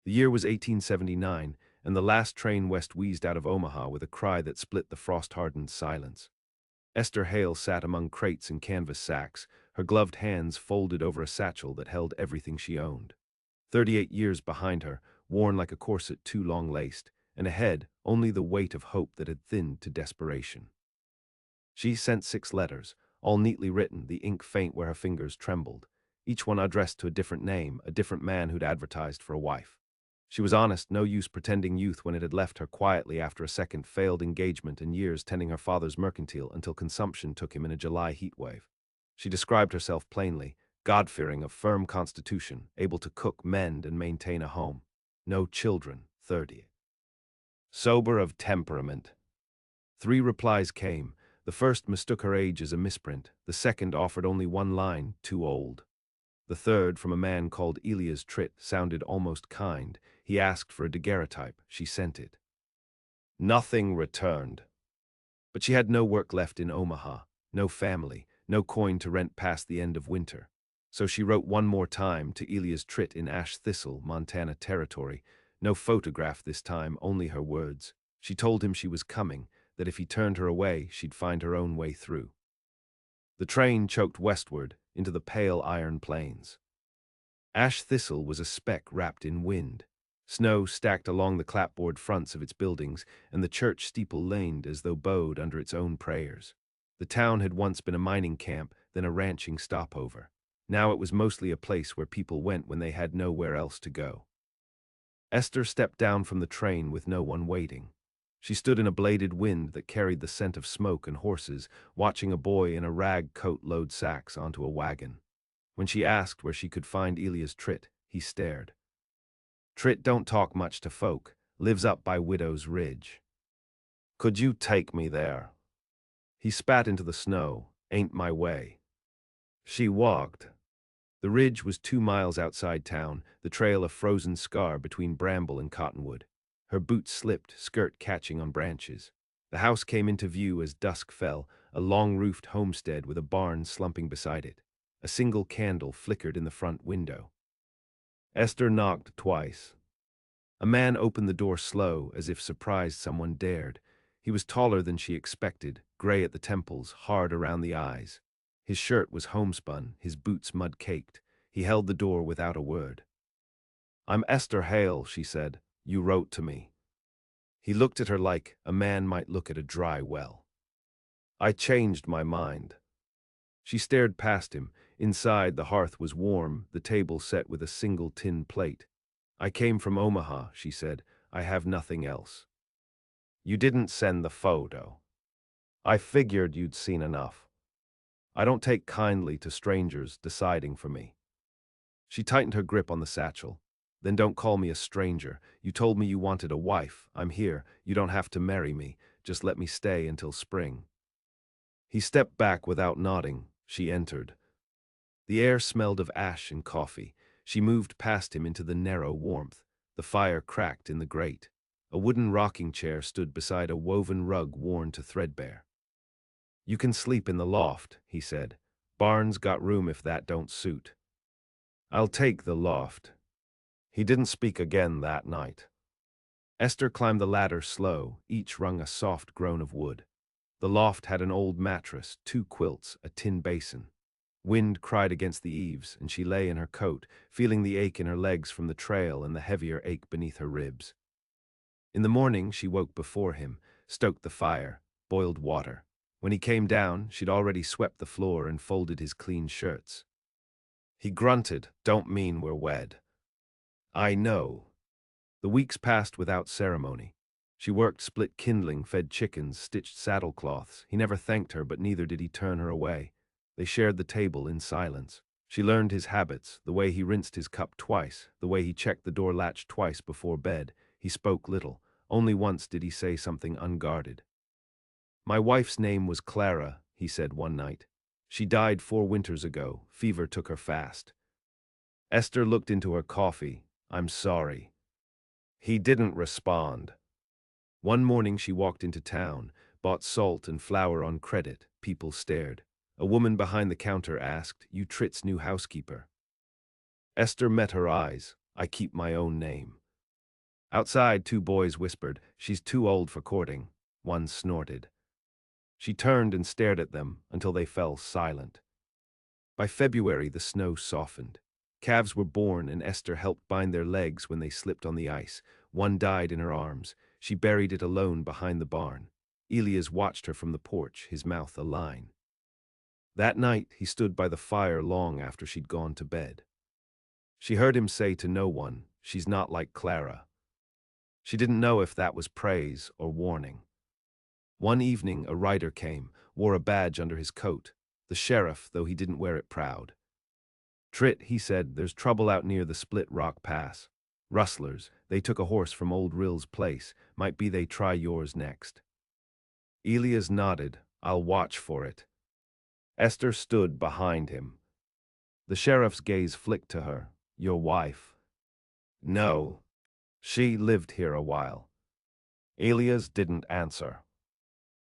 The year was 1879, and the last train west wheezed out of Omaha with a cry that split the frost-hardened silence. Esther Hale sat among crates and canvas sacks, her gloved hands folded over a satchel that held everything she owned. 38 years behind her, worn like a corset too long-laced, and ahead only the weight of hope that had thinned to desperation. She sent 6 letters, all neatly written, the ink faint where her fingers trembled, each one addressed to a different name, a different man who'd advertised for a wife. She was honest, no use pretending youth when it had left her quietly after a second failed engagement and years tending her father's mercantile until consumption took him in a July heatwave. She described herself plainly, God-fearing, of firm constitution, able to cook, mend, and maintain a home. No children, 30. Sober of temperament. 3 replies came. The first mistook her age as a misprint. The second offered only one line, too old. The third, from a man called Elias Tritt, sounded almost kind. He asked for a daguerreotype. She sent it. Nothing returned. But she had no work left in Omaha, no family, no coin to rent past the end of winter. So she wrote one more time to Elias Tritt in Ash Thistle, Montana Territory. No photograph this time, only her words. She told him she was coming, that if he turned her away, she'd find her own way through. The train choked westward into the pale iron plains. Ash Thistle was a speck wrapped in wind. Snow stacked along the clapboard fronts of its buildings, and the church steeple leaned as though bowed under its own prayers. The town had once been a mining camp, then a ranching stopover. Now it was mostly a place where people went when they had nowhere else to go. Esther stepped down from the train with no one waiting. She stood in a bladed wind that carried the scent of smoke and horses, watching a boy in a rag coat load sacks onto a wagon. When she asked where she could find Elias Tritt, he stared. Tritt don't talk much to folk, lives up by Widow's Ridge. Could you take me there? He spat into the snow. Ain't my way. She walked. The ridge was 2 miles outside town, the trail a frozen scar between bramble and cottonwood. Her boots slipped, skirt catching on branches. The house came into view as dusk fell, a long-roofed homestead with a barn slumping beside it. A single candle flickered in the front window. Esther knocked twice. A man opened the door slow, as if surprised someone dared. He was taller than she expected, gray at the temples, hard around the eyes. His shirt was homespun, his boots mud-caked. He held the door without a word. "I'm Esther Hale," she said. "You wrote to me." He looked at her like a man might look at a dry well. "I changed my mind." She stared past him. Inside, the hearth was warm, the table set with a single tin plate. "I came from Omaha," she said. "I have nothing else." "You didn't send the photo." "I figured you'd seen enough. I don't take kindly to strangers deciding for me." She tightened her grip on the satchel. "Then don't call me a stranger. You told me you wanted a wife. I'm here. You don't have to marry me. Just let me stay until spring." He stepped back without nodding. She entered. The air smelled of ash and coffee. She moved past him into the narrow warmth. The fire cracked in the grate. A wooden rocking chair stood beside a woven rug worn to threadbare. "You can sleep in the loft," he said. "Barn's got room if that don't suit." "I'll take the loft." He didn't speak again that night. Esther climbed the ladder slow, each rung a soft groan of wood. The loft had an old mattress, 2 quilts, a tin basin. Wind cried against the eaves, and she lay in her coat, feeling the ache in her legs from the trail and the heavier ache beneath her ribs. In the morning, she woke before him, stoked the fire, boiled water. When he came down, she'd already swept the floor and folded his clean shirts. He grunted, "Don't mean we're wed." "I know." The weeks passed without ceremony. She worked split kindling, fed chickens, stitched saddlecloths. He never thanked her, but neither did he turn her away. They shared the table in silence. She learned his habits, the way he rinsed his cup twice, the way he checked the door latch twice before bed. He spoke little. Only once did he say something unguarded. "My wife's name was Clara," he said one night. "She died 4 winters ago. Fever took her fast." Esther looked into her coffee. "I'm sorry." He didn't respond. One morning she walked into town, bought salt and flour on credit. People stared. A woman behind the counter asked, "You Tritt's new housekeeper?" Esther met her eyes. "I keep my own name." Outside, two boys whispered, "She's too old for courting." One snorted. She turned and stared at them until they fell silent. By February, the snow softened. Calves were born, and Esther helped bind their legs when they slipped on the ice. One died in her arms. She buried it alone behind the barn. Elias watched her from the porch, his mouth a line. That night, he stood by the fire long after she'd gone to bed. She heard him say to no one, "She's not like Clara." She didn't know if that was praise or warning. One evening, a rider came, wore a badge under his coat, the sheriff, though he didn't wear it proud. "Trit," he said, "there's trouble out near the Split Rock Pass. Rustlers, they took a horse from old Rill's place. Might be they try yours next." Elias nodded. "I'll watch for it." Esther stood behind him. The sheriff's gaze flicked to her. "Your wife?" "No. She lived here a while." Elias didn't answer.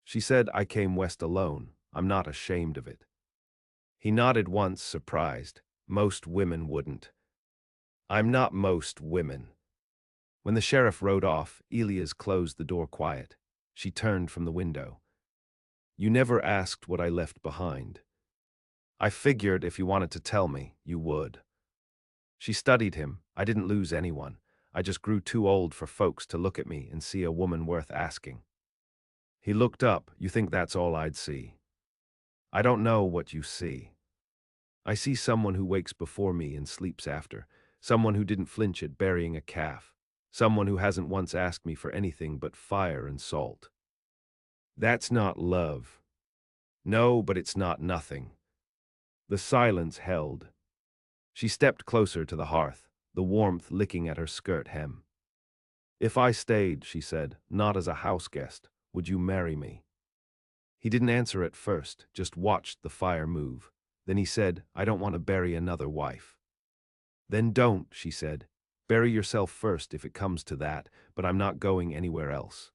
"She said I came west alone. I'm not ashamed of it." He nodded once, surprised. "Most women wouldn't." "I'm not most women." When the sheriff rode off, Elias closed the door quiet. She turned from the window. "You never asked what I left behind." "I figured if you wanted to tell me, you would." She studied him. "I didn't lose anyone. I just grew too old for folks to look at me and see a woman worth asking." He looked up. "You think that's all I'd see?" "I don't know what you see." "I see someone who wakes before me and sleeps after. Someone who didn't flinch at burying a calf. Someone who hasn't once asked me for anything but fire and salt." "That's not love." "No, but it's not nothing." The silence held. She stepped closer to the hearth, the warmth licking at her skirt hem. "If I stayed," she said, "not as a house guest, would you marry me?" He didn't answer at first, just watched the fire move. Then he said, "I don't want to bury another wife." "Then don't," she said. "Bury yourself first if it comes to that, but I'm not going anywhere else."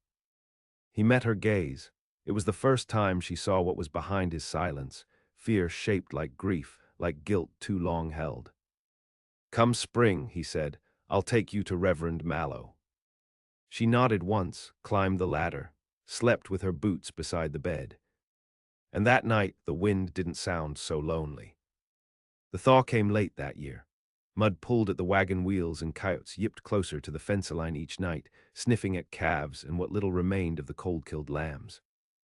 He met her gaze. It was the first time she saw what was behind his silence, fear shaped like grief, like guilt too long held. "Come spring," he said, "I'll take you to Reverend Mallow." She nodded once, climbed the ladder, slept with her boots beside the bed. And that night, the wind didn't sound so lonely. The thaw came late that year. Mud pulled at the wagon wheels and coyotes yipped closer to the fence line each night, sniffing at calves and what little remained of the cold-killed lambs.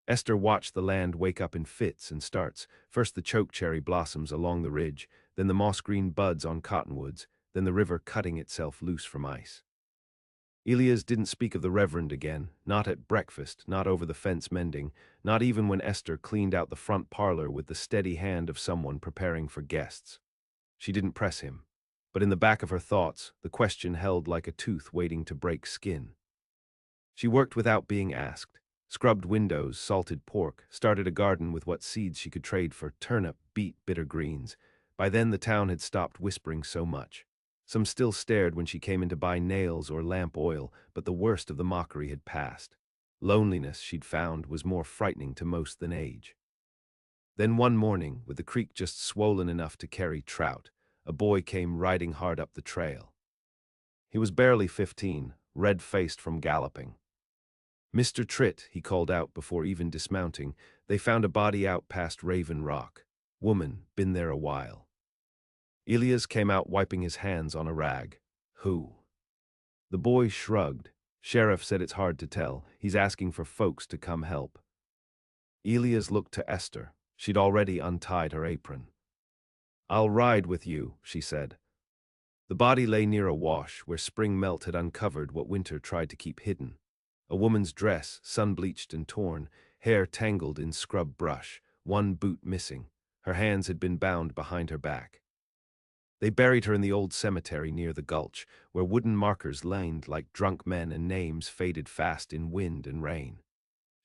Esther watched the land wake up in fits and starts, first the chokecherry blossoms along the ridge, then the moss-green buds on cottonwoods, then the river cutting itself loose from ice. Elias didn't speak of the Reverend again, not at breakfast, not over the fence mending, not even when Esther cleaned out the front parlor with the steady hand of someone preparing for guests. She didn't press him, but in the back of her thoughts, the question held like a tooth waiting to break skin. She worked without being asked, scrubbed windows, salted pork, started a garden with what seeds she could trade for turnip, beet, bitter greens. By then the town had stopped whispering so much. Some still stared when she came in to buy nails or lamp oil, but the worst of the mockery had passed. Loneliness, she'd found, was more frightening to most than age. Then one morning, with the creek just swollen enough to carry trout, a boy came riding hard up the trail. He was barely 15, red-faced from galloping. "Mr. Tritt," he called out before even dismounting, "they found a body out past Raven Rock. Woman, been there a while." Elias came out wiping his hands on a rag. "Who?" The boy shrugged. "Sheriff said it's hard to tell. He's asking for folks to come help." Elias looked to Esther. She'd already untied her apron. "I'll ride with you," she said. The body lay near a wash where spring melt had uncovered what winter tried to keep hidden. A woman's dress, sun-bleached and torn, hair tangled in scrub brush, one boot missing. Her hands had been bound behind her back. They buried her in the old cemetery near the gulch, where wooden markers laned like drunk men and names faded fast in wind and rain.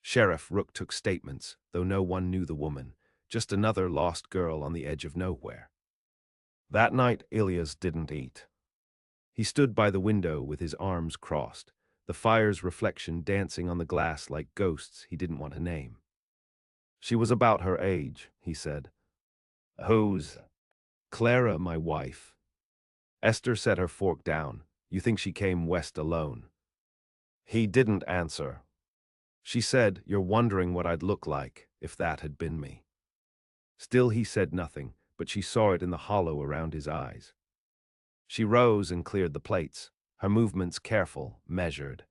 Sheriff Rook took statements, though no one knew the woman, just another lost girl on the edge of nowhere. That night, Elias didn't eat. He stood by the window with his arms crossed, the fire's reflection dancing on the glass like ghosts he didn't want to name. "She was about her age," he said. "Who's?" "Clara, my wife." Esther set her fork down. "You think she came west alone?" He didn't answer. She said, "You're wondering what I'd look like if that had been me." Still he said nothing, but she saw it in the hollow around his eyes. She rose and cleared the plates, her movements careful, measured.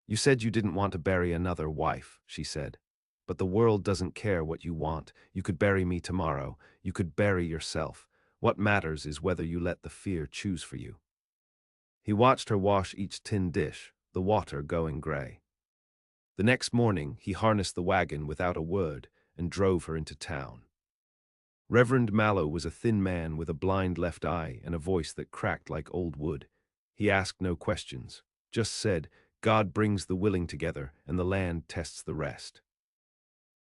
"You said you didn't want to bury another wife," she said. "But the world doesn't care what you want. You could bury me tomorrow. You could bury yourself. What matters is whether you let the fear choose for you." He watched her wash each tin dish, the water going gray. The next morning, he harnessed the wagon without a word and drove her into town. Reverend Mallow was a thin man with a blind left eye and a voice that cracked like old wood. He asked no questions, just said, "God brings the willing together, and the land tests the rest."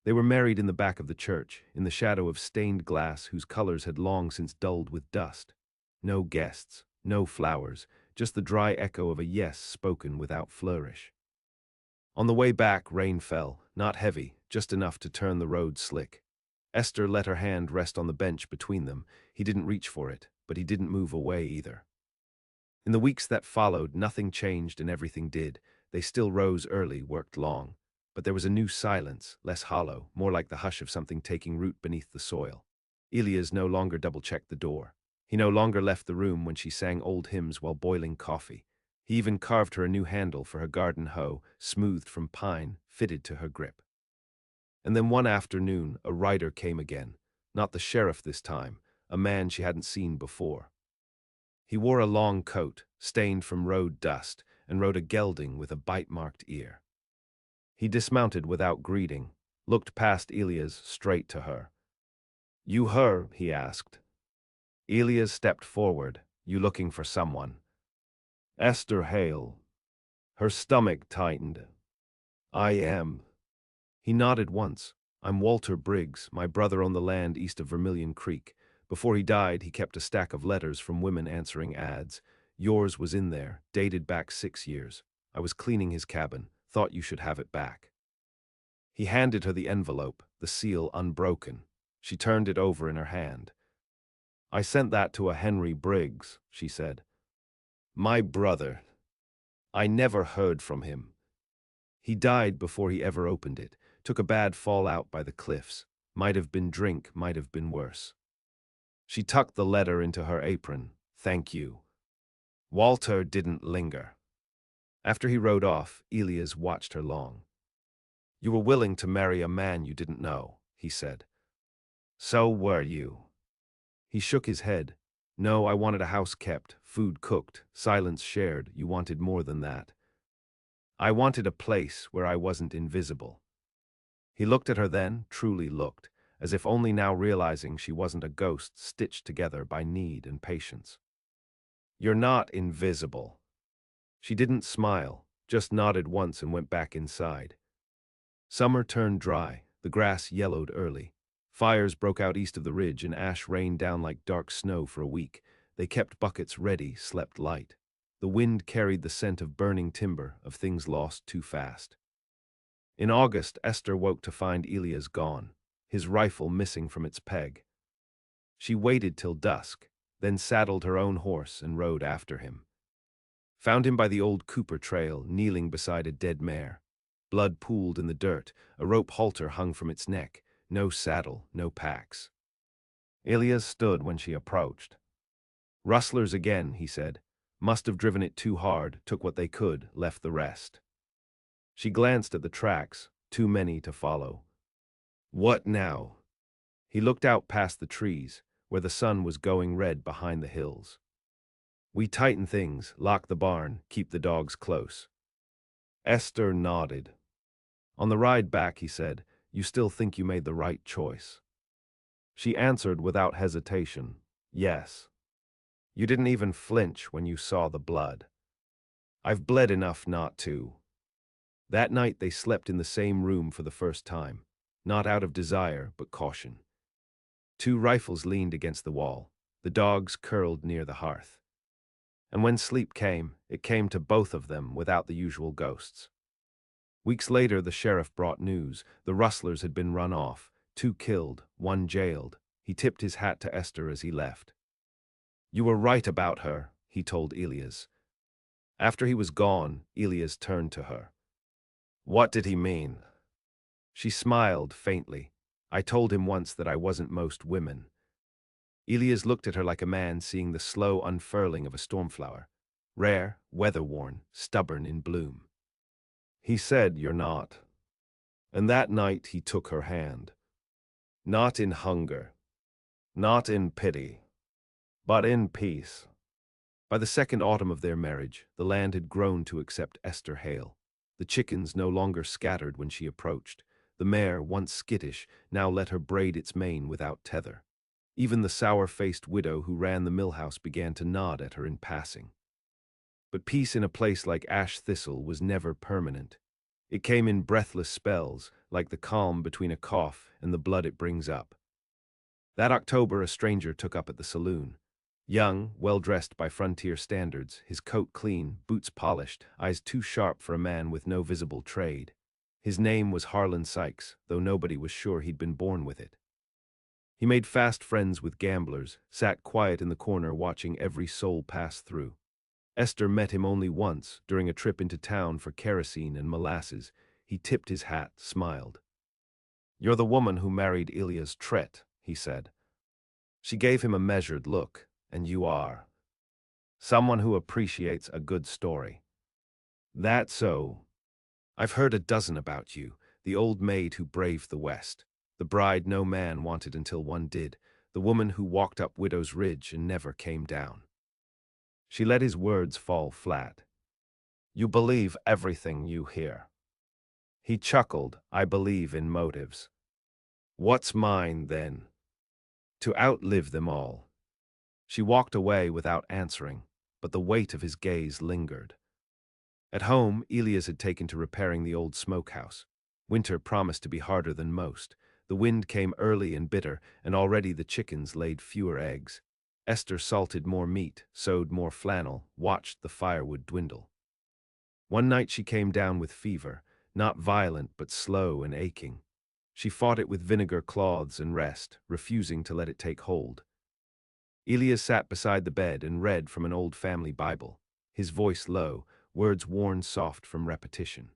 They were married in the back of the church, in the shadow of stained glass whose colors had long since dulled with dust. No guests, no flowers, just the dry echo of a yes spoken without flourish. On the way back, rain fell, not heavy, just enough to turn the road slick. Esther let her hand rest on the bench between them. He didn't reach for it, but he didn't move away either. In the weeks that followed, nothing changed and everything did. They still rose early, worked long. But there was a new silence, less hollow, more like the hush of something taking root beneath the soil. Elias no longer double-checked the door. He no longer left the room when she sang old hymns while boiling coffee. He even carved her a new handle for her garden hoe, smoothed from pine, fitted to her grip. And then one afternoon, a rider came again. Not the sheriff this time, a man she hadn't seen before. He wore a long coat, stained from road dust, and rode a gelding with a bite-marked ear. He dismounted without greeting, looked past Elias straight to her. "You her?" he asked. Elias stepped forward. "You looking for someone?" "Esther Hale." Her stomach tightened. "I am." He nodded once. "I'm Walter Briggs, my brother on the land east of Vermilion Creek. Before he died, he kept a stack of letters from women answering ads. Yours was in there, dated back 6 years. I was cleaning his cabin, thought you should have it back." He handed her the envelope, the seal unbroken. She turned it over in her hand. "I sent that to a Henry Briggs," she said. "My brother. I never heard from him. He died before he ever opened it. Took a bad fall out by the cliffs. Might have been drink, might have been worse." She tucked the letter into her apron. "Thank you." Walter didn't linger. After he rode off, Elias watched her long. "You were willing to marry a man you didn't know," he said. "So were you." He shook his head. "No, I wanted a house kept, food cooked, silence shared. You wanted more than that. I wanted a place where I wasn't invisible." He looked at her then, truly looked, as if only now realizing she wasn't a ghost stitched together by need and patience. "You're not invisible." She didn't smile, just nodded once and went back inside. Summer turned dry, the grass yellowed early. Fires broke out east of the ridge and ash rained down like dark snow for a week. They kept buckets ready, slept light. The wind carried the scent of burning timber, of things lost too fast. In August, Esther woke to find Elias gone, his rifle missing from its peg. She waited till dusk, then saddled her own horse and rode after him. Found him by the old Cooper trail, kneeling beside a dead mare. Blood pooled in the dirt, a rope halter hung from its neck, no saddle, no packs. Elias stood when she approached. "Rustlers again," he said. "Must have driven it too hard, took what they could, left the rest." She glanced at the tracks, too many to follow. "What now?" He looked out past the trees, where the sun was going red behind the hills. "We tighten things, lock the barn, keep the dogs close." Esther nodded. On the ride back, he said, "You still think you made the right choice?" She answered without hesitation, "Yes." "You didn't even flinch when you saw the blood." "I've bled enough not to." That night they slept in the same room for the first time, not out of desire, but caution. 2 rifles leaned against the wall, the dogs curled near the hearth. And when sleep came, it came to both of them without the usual ghosts. Weeks later, the sheriff brought news. The rustlers had been run off, 2 killed, 1 jailed. He tipped his hat to Esther as he left. "You were right about her," he told Elias. After he was gone, Elias turned to her. What did he mean? She smiled faintly. I told him once that I wasn't most women. Elias looked at her like a man seeing the slow unfurling of a stormflower, rare, weather-worn, stubborn in bloom. He said, "You're not." And that night he took her hand. Not in hunger, not in pity, but in peace. By the second autumn of their marriage, the land had grown to accept Esther Hale. The chickens no longer scattered when she approached. The mare, once skittish, now let her braid its mane without tether. Even the sour-faced widow who ran the millhouse began to nod at her in passing. But peace in a place like Ash Thistle was never permanent. It came in breathless spells, like the calm between a cough and the blood it brings up. That October a stranger took up at the saloon. Young, well-dressed by frontier standards, his coat clean, boots polished, eyes too sharp for a man with no visible trade. His name was Harlan Sykes, though nobody was sure he'd been born with it. He made fast friends with gamblers, sat quiet in the corner watching every soul pass through. Esther met him only once, during a trip into town for kerosene and molasses. He tipped his hat, smiled. "You're the woman who married Elias Tret," he said. She gave him a measured look. "And you are someone who appreciates a good story." "That's so. I've heard a dozen about you. The old maid who braved the West. The bride no man wanted until one did. The woman who walked up Widow's Ridge and never came down." She let his words fall flat. "You believe everything you hear." He chuckled. "I believe in motives." "What's mine, then?" "To outlive them all." She walked away without answering, but the weight of his gaze lingered. At home, Elias had taken to repairing the old smokehouse. Winter promised to be harder than most. The wind came early and bitter, and already the chickens laid fewer eggs. Esther salted more meat, sewed more flannel, watched the firewood dwindle. One night she came down with fever, not violent but slow and aching. She fought it with vinegar cloths and rest, refusing to let it take hold. Elias sat beside the bed and read from an old family Bible, his voice low, words worn soft from repetition.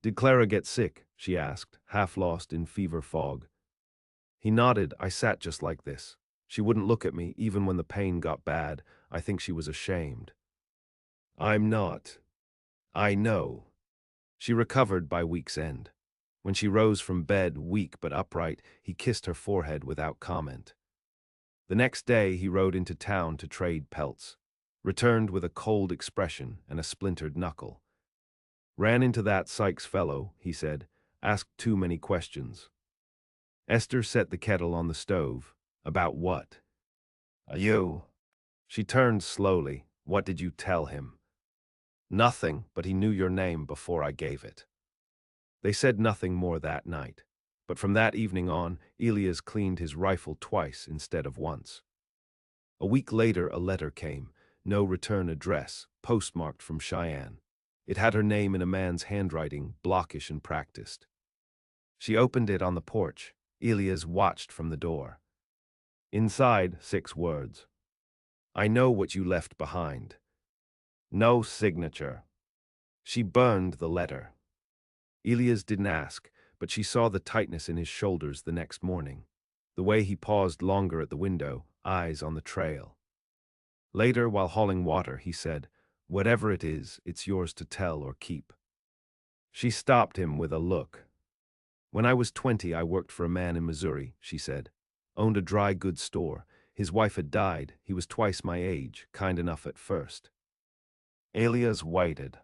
"Did Clara get sick?" she asked, half lost in fever fog. He nodded. "I sat just like this. She wouldn't look at me, even when the pain got bad. I think she was ashamed." "I'm not. I know." She recovered by week's end. When she rose from bed, weak but upright, he kissed her forehead without comment. The next day he rode into town to trade pelts. Returned with a cold expression and a splintered knuckle. "Ran into that Sykes fellow," he said. "Asked too many questions." Esther set the kettle on the stove. "About what?" "You." She turned slowly. "What did you tell him?" "Nothing, but he knew your name before I gave it." They said nothing more that night. But from that evening on, Elias cleaned his rifle twice instead of once. A week later a letter came, no return address, postmarked from Cheyenne. It had her name in a man's handwriting, blockish and practiced. She opened it on the porch. Elias watched from the door. Inside, 6 words. "I know what you left behind." No signature. She burned the letter. Elias didn't ask, but she saw the tightness in his shoulders the next morning. The way he paused longer at the window, eyes on the trail. Later, while hauling water, he said, "Whatever it is, it's yours to tell or keep." She stopped him with a look. "When I was 20, I worked for a man in Missouri," she said. "Owned a dry goods store. His wife had died. He was twice my age, kind enough at first." Elias waited.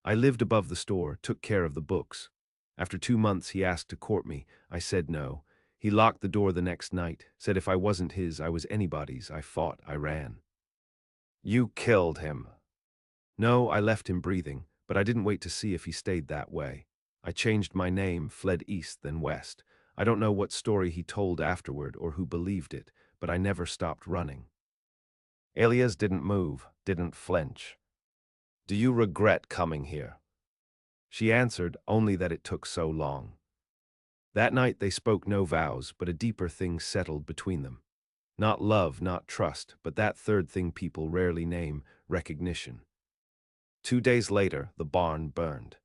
"I lived above the store, took care of the books. After 2 months he asked to court me. I said no. He locked the door the next night, said if I wasn't his, I was anybody's. I fought, I ran." "You killed him." "No, I left him breathing, but I didn't wait to see if he stayed that way. I changed my name, fled east then west. I don't know what story he told afterward or who believed it, but I never stopped running." Elias didn't move, didn't flinch. "Do you regret coming here?" She answered only that it took so long. That night they spoke no vows, but a deeper thing settled between them. Not love, not trust, but that third thing people rarely name, recognition. 2 days later, the barn burned.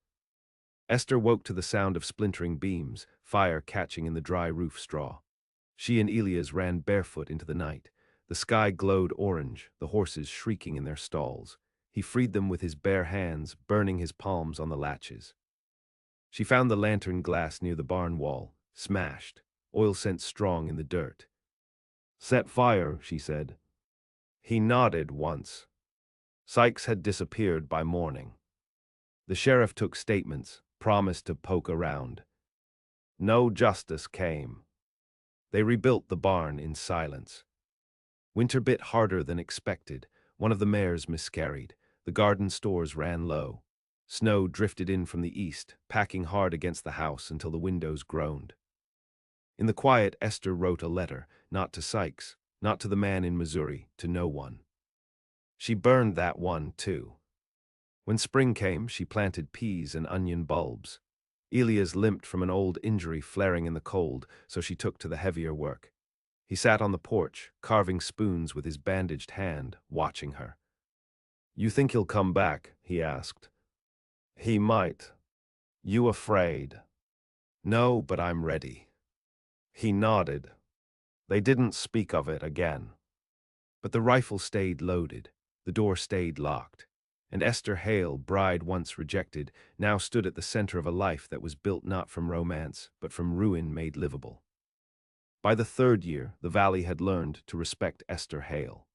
Esther woke to the sound of splintering beams, fire catching in the dry roof straw. She and Elias ran barefoot into the night. The sky glowed orange, the horses shrieking in their stalls. He freed them with his bare hands, burning his palms on the latches. She found the lantern glass near the barn wall, smashed, oil scent strong in the dirt. "Set fire," she said. He nodded once. Sykes had disappeared by morning. The sheriff took statements, promised to poke around. No justice came. They rebuilt the barn in silence. Winter bit harder than expected. One of the mares miscarried. The garden stores ran low. Snow drifted in from the east, packing hard against the house until the windows groaned. In the quiet, Esther wrote a letter, not to Sykes, not to the man in Missouri, to no one. She burned that one, too. When spring came, she planted peas and onion bulbs. Elias limped from an old injury flaring in the cold, so she took to the heavier work. He sat on the porch, carving spoons with his bandaged hand, watching her. "You think he'll come back?" he asked. "He might. You afraid?" "No, but I'm ready." He nodded. They didn't speak of it again. But the rifle stayed loaded, the door stayed locked, and Esther Hale, bride once rejected, now stood at the center of a life that was built not from romance, but from ruin made livable. By the 3rd year, the valley had learned to respect Esther Hale.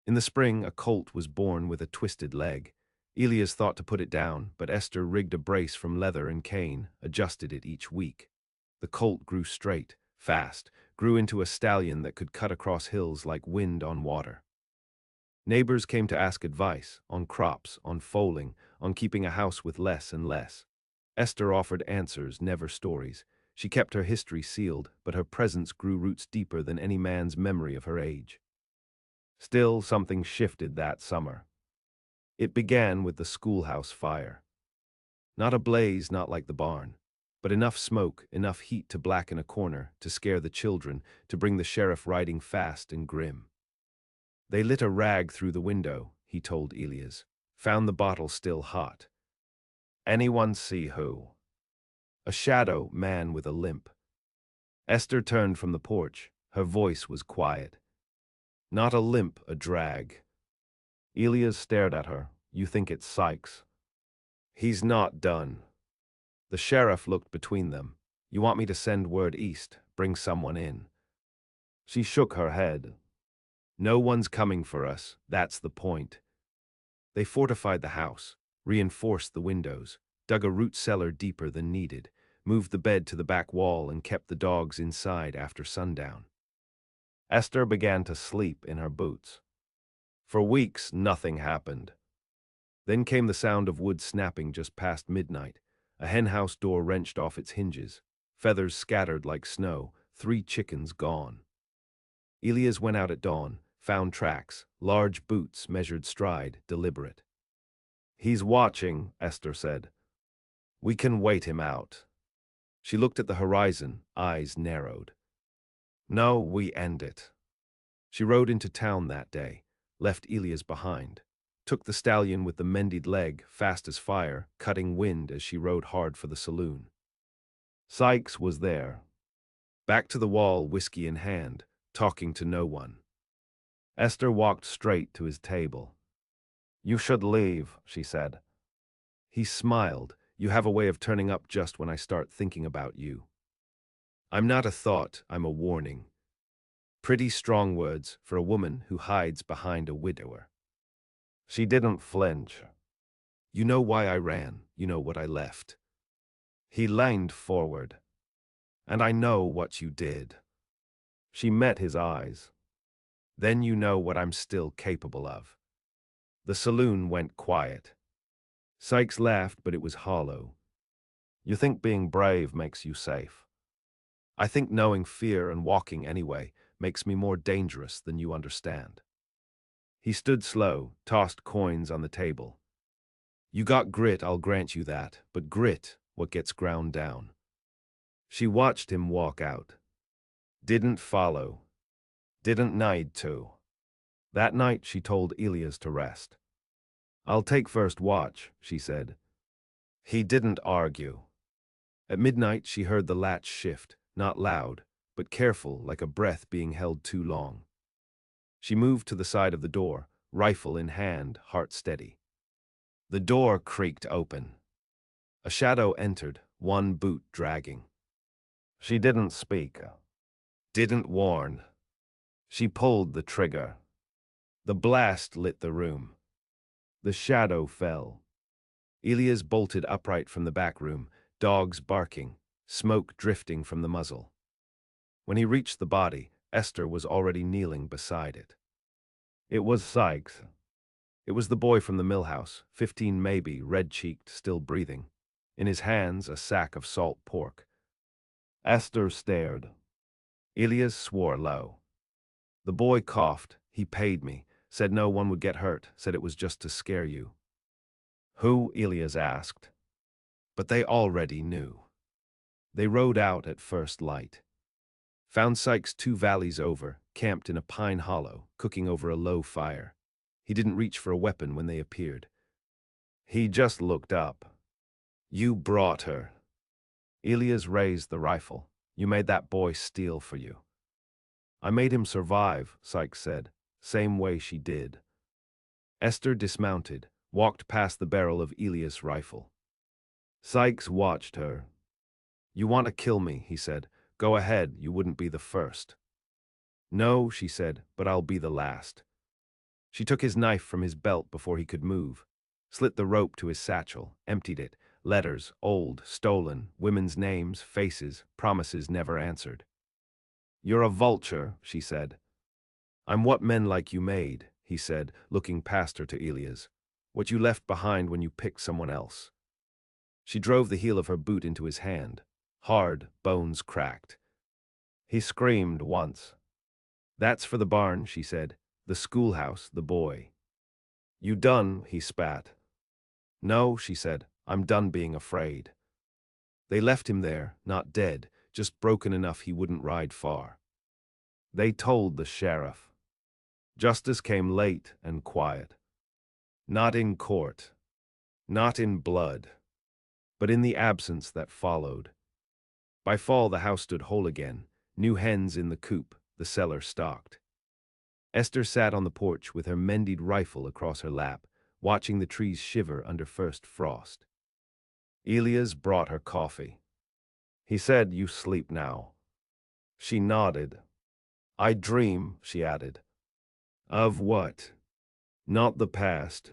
In the spring, a colt was born with a twisted leg. Elias thought to put it down, but Esther rigged a brace from leather and cane, adjusted it each week. The colt grew straight, fast, grew into a stallion that could cut across hills like wind on water. Neighbors came to ask advice, on crops, on foaling, on keeping a house with less and less. Esther offered answers, never stories. She kept her history sealed, but her presence grew roots deeper than any man's memory of her age. Still, something shifted that summer. It began with the schoolhouse fire. Not a blaze, not like the barn, but enough smoke, enough heat to blacken a corner, to scare the children, to bring the sheriff riding fast and grim. They lit a rag through the window, he told Elias. Found the bottle still hot. "Anyone see who?" A shadow, man with a limp. Esther turned from the porch. Her voice was quiet. "Not a limp, a drag." Elias stared at her. "You think it's Sykes?" "He's not done." The sheriff looked between them. "You want me to send word east, bring someone in?" She shook her head. "No one's coming for us, that's the point." They fortified the house, reinforced the windows, dug a root cellar deeper than needed, moved the bed to the back wall and kept the dogs inside after sundown. Esther began to sleep in her boots. For weeks, nothing happened. Then came the sound of wood snapping just past midnight. A henhouse door wrenched off its hinges. Feathers scattered like snow, 3 chickens gone. Elias went out at dawn, found tracks, large boots, measured stride, deliberate. "He's watching," Esther said. "We can wait him out." She looked at the horizon, eyes narrowed. "No, we end it." She rode into town that day, left Elias behind, took the stallion with the mended leg, fast as fire, cutting wind as she rode hard for the saloon. Sykes was there. Back to the wall, whiskey in hand, talking to no one. Esther walked straight to his table. "You should leave," she said. He smiled. "You have a way of turning up just when I start thinking about you." "I'm not a thought, I'm a warning." Pretty strong words for a woman who hides behind a widower. She didn't flinch. "You know why I ran, you know what I left." He leaned forward. "And I know what you did." She met his eyes. "Then you know what I'm still capable of." The saloon went quiet. Sykes laughed, but it was hollow. "You think being brave makes you safe. I think knowing fear and walking anyway makes me more dangerous than you understand." He stood slow, tossed coins on the table. "You got grit, I'll grant you that, but grit, what gets ground down." She watched him walk out. Didn't follow. Didn't need to. That night she told Elias to rest. I'll take first watch, she said. He didn't argue. At midnight, she heard the latch shift, not loud, but careful, like a breath being held too long. She moved to the side of the door, rifle in hand, heart steady. The door creaked open. A shadow entered, one boot dragging. She didn't speak, didn't warn. She pulled the trigger. The blast lit the room. The shadow fell. Elias bolted upright from the back room, dogs barking, smoke drifting from the muzzle. When he reached the body, Esther was already kneeling beside it. It was Sykes. It was the boy from the mill house, 15 maybe, red-cheeked, still breathing. In his hands, a sack of salt pork. Esther stared. Elias swore low. The boy coughed. He paid me, said no one would get hurt, said it was just to scare you. Who? Elias asked. But they already knew. They rode out at first light. Found Sykes 2 valleys over, camped in a pine hollow, cooking over a low fire. He didn't reach for a weapon when they appeared. He just looked up. You brought her. Elias raised the rifle. You made that boy steal for you. I made him survive, Sykes said, same way she did. Esther dismounted, walked past the barrel of Elias' rifle. Sykes watched her. You want to kill me, he said. Go ahead, you wouldn't be the first. No, she said, but I'll be the last. She took his knife from his belt before he could move, slit the rope to his satchel, emptied it. Letters, old, stolen, women's names, faces, promises never answered. You're a vulture, she said. I'm what men like you made, he said, looking past her to Elias. What you left behind when you picked someone else. She drove the heel of her boot into his hand. Hard, bones cracked. He screamed once. That's for the barn, she said. The schoolhouse, the boy. You done, he spat. No, she said. I'm done being afraid. They left him there, not dead, just broken enough he wouldn't ride far. They told the sheriff. Justice came late and quiet. Not in court. Not in blood. But in the absence that followed. By fall the house stood whole again, new hens in the coop, the cellar stocked. Esther sat on the porch with her mended rifle across her lap, watching the trees shiver under first frost. Elias brought her coffee. He said, You sleep now. She nodded. I dream, she added. Of what? Not the past.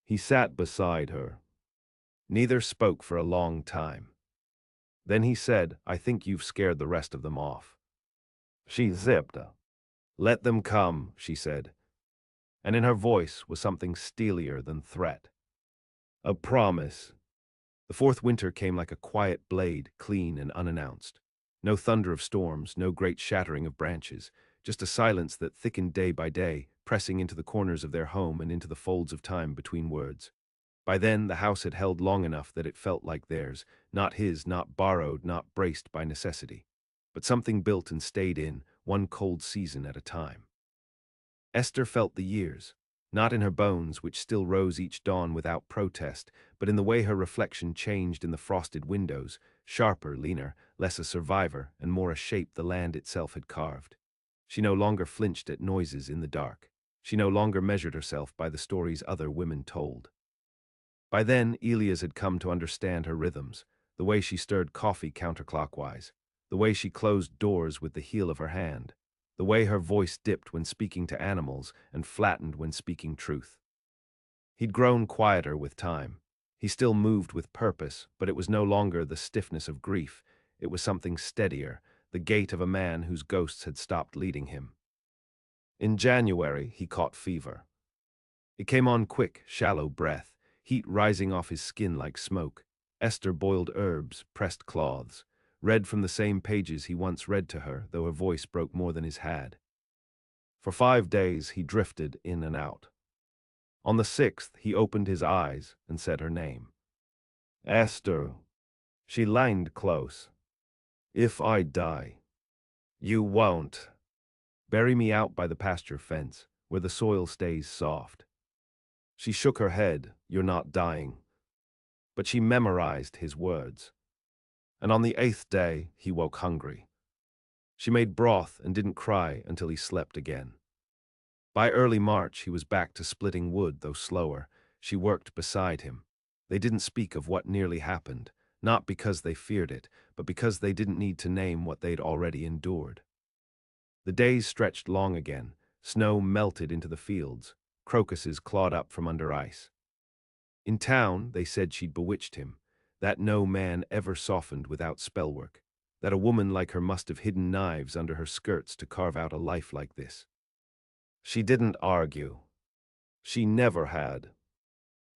He sat beside her. Neither spoke for a long time. Then he said, I think you've scared the rest of them off. She zipped. Let them come, she said. And in her voice was something steelier than threat. A promise. The fourth winter came like a quiet blade, clean and unannounced. No thunder of storms, no great shattering of branches, just a silence that thickened day by day, pressing into the corners of their home and into the folds of time between words. By then, the house had held long enough that it felt like theirs, not his, not borrowed, not braced by necessity. But something built and stayed in, one cold season at a time. Esther felt the years, not in her bones, which still rose each dawn without protest, but in the way her reflection changed in the frosted windows, sharper, leaner, less a survivor, and more a shape the land itself had carved. She no longer flinched at noises in the dark. She no longer measured herself by the stories other women told. By then, Elias had come to understand her rhythms, the way she stirred coffee counterclockwise, the way she closed doors with the heel of her hand, the way her voice dipped when speaking to animals and flattened when speaking truth. He'd grown quieter with time. He still moved with purpose, but it was no longer the stiffness of grief. It was something steadier, the gait of a man whose ghosts had stopped leading him. In January, he caught fever. It came on quick, shallow breath, heat rising off his skin like smoke. Esther boiled herbs, pressed cloths, read from the same pages he once read to her, though her voice broke more than his had. For 5 days he drifted in and out. On the 6th he opened his eyes and said her name. Esther. She leaned close. If I die. You won't. Bury me out by the pasture fence, where the soil stays soft. She shook her head. "You're not dying." But she memorized his words. And on the 8th day, he woke hungry. She made broth and didn't cry until he slept again. By early March, he was back to splitting wood, though slower. She worked beside him. They didn't speak of what nearly happened, not because they feared it, but because they didn't need to name what they'd already endured. The days stretched long again. Snow melted into the fields. Crocuses clawed up from under ice. In town, they said she'd bewitched him, that no man ever softened without spellwork, that a woman like her must have hidden knives under her skirts to carve out a life like this. She didn't argue. She never had.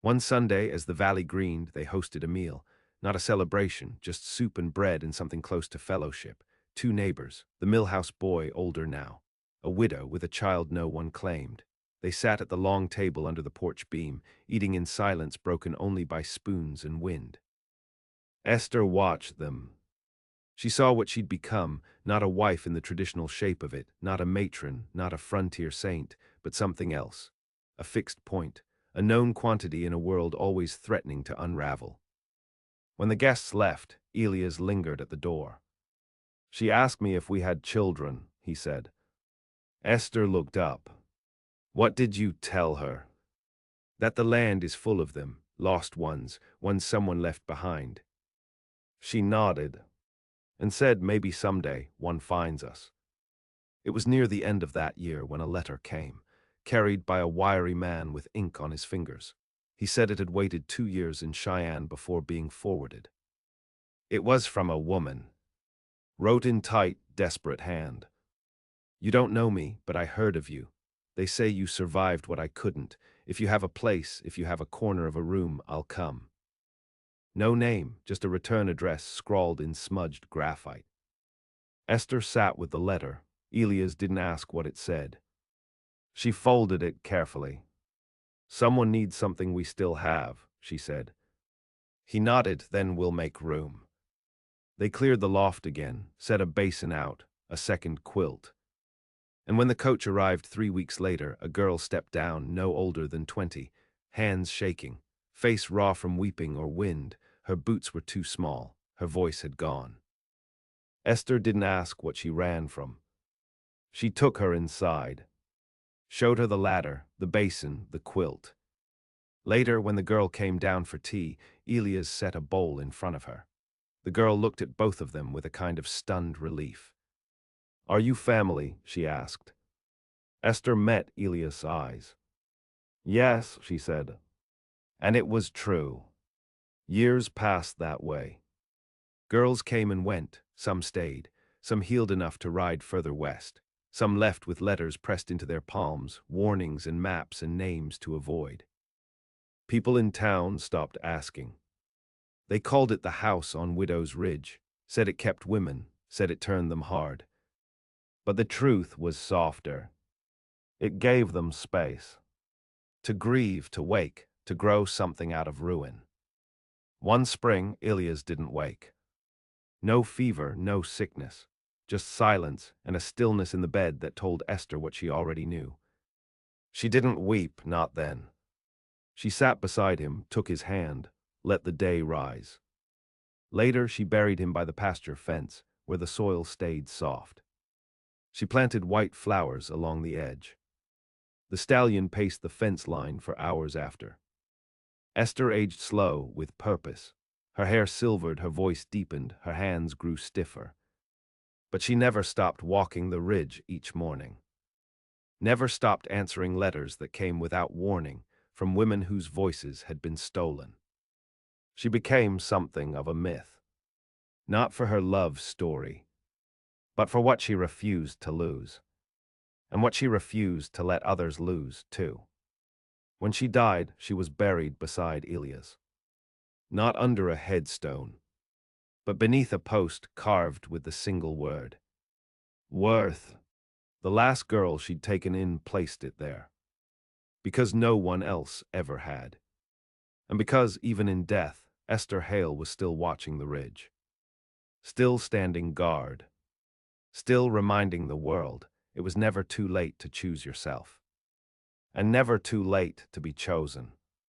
One Sunday, as the valley greened, they hosted a meal. Not a celebration, just soup and bread and something close to fellowship. Two neighbors, the millhouse boy, older now, a widow with a child no one claimed. They sat at the long table under the porch beam, eating in silence broken only by spoons and wind. Esther watched them. She saw what she'd become, not a wife in the traditional shape of it, not a matron, not a frontier saint, but something else. A fixed point, a known quantity in a world always threatening to unravel. When the guests left, Elias lingered at the door. "She asked me if we had children," he said. Esther looked up. "What did you tell her?" "That the land is full of them, lost ones someone left behind." She nodded and said maybe someday one finds us. It was near the end of that year when a letter came, carried by a wiry man with ink on his fingers. He said it had waited 2 years in Cheyenne before being forwarded. It was from a woman. Wrote in tight, desperate hand. "You don't know me, but I heard of you. They say you survived what I couldn't. If you have a place, if you have a corner of a room, I'll come." No name, just a return address scrawled in smudged graphite. Esther sat with the letter. Elias didn't ask what it said. She folded it carefully. "Someone needs something we still have," she said. He nodded, "Then we'll make room." They cleared the loft again, set a basin out, a second quilt. And when the coach arrived 3 weeks later, a girl stepped down, no older than 20, hands shaking, face raw from weeping or wind. Her boots were too small. Her voice had gone. Esther didn't ask what she ran from. She took her inside, showed her the ladder, the basin, the quilt. Later, when the girl came down for tea, Elias set a bowl in front of her. The girl looked at both of them with a kind of stunned relief. "Are you family?" she asked. Esther met Elias' eyes. "Yes," she said. And it was true. Years passed that way. Girls came and went, some stayed, some healed enough to ride further west, some left with letters pressed into their palms, warnings and maps and names to avoid. People in town stopped asking. They called it the house on Widow's Ridge, said it kept women, said it turned them hard. But the truth was softer. It gave them space. To grieve, to wake, to grow something out of ruin. One spring, Ilias didn't wake. No fever, no sickness, just silence and a stillness in the bed that told Esther what she already knew. She didn't weep, not then. She sat beside him, took his hand, let the day rise. Later, she buried him by the pasture fence, where the soil stayed soft. She planted white flowers along the edge. The stallion paced the fence line for hours after. Esther aged slow, with purpose. Her hair silvered, her voice deepened, her hands grew stiffer. But she never stopped walking the ridge each morning. Never stopped answering letters that came without warning from women whose voices had been stolen. She became something of a myth. Not for her love story, but for what she refused to lose. And what she refused to let others lose, too. When she died, she was buried beside Ilias. Not under a headstone, but beneath a post carved with the single word. Worth. The last girl she'd taken in placed it there. Because no one else ever had. And because, even in death, Esther Hale was still watching the ridge. Still standing guard. Still reminding the world it was never too late to choose yourself. and never too late to be chosen.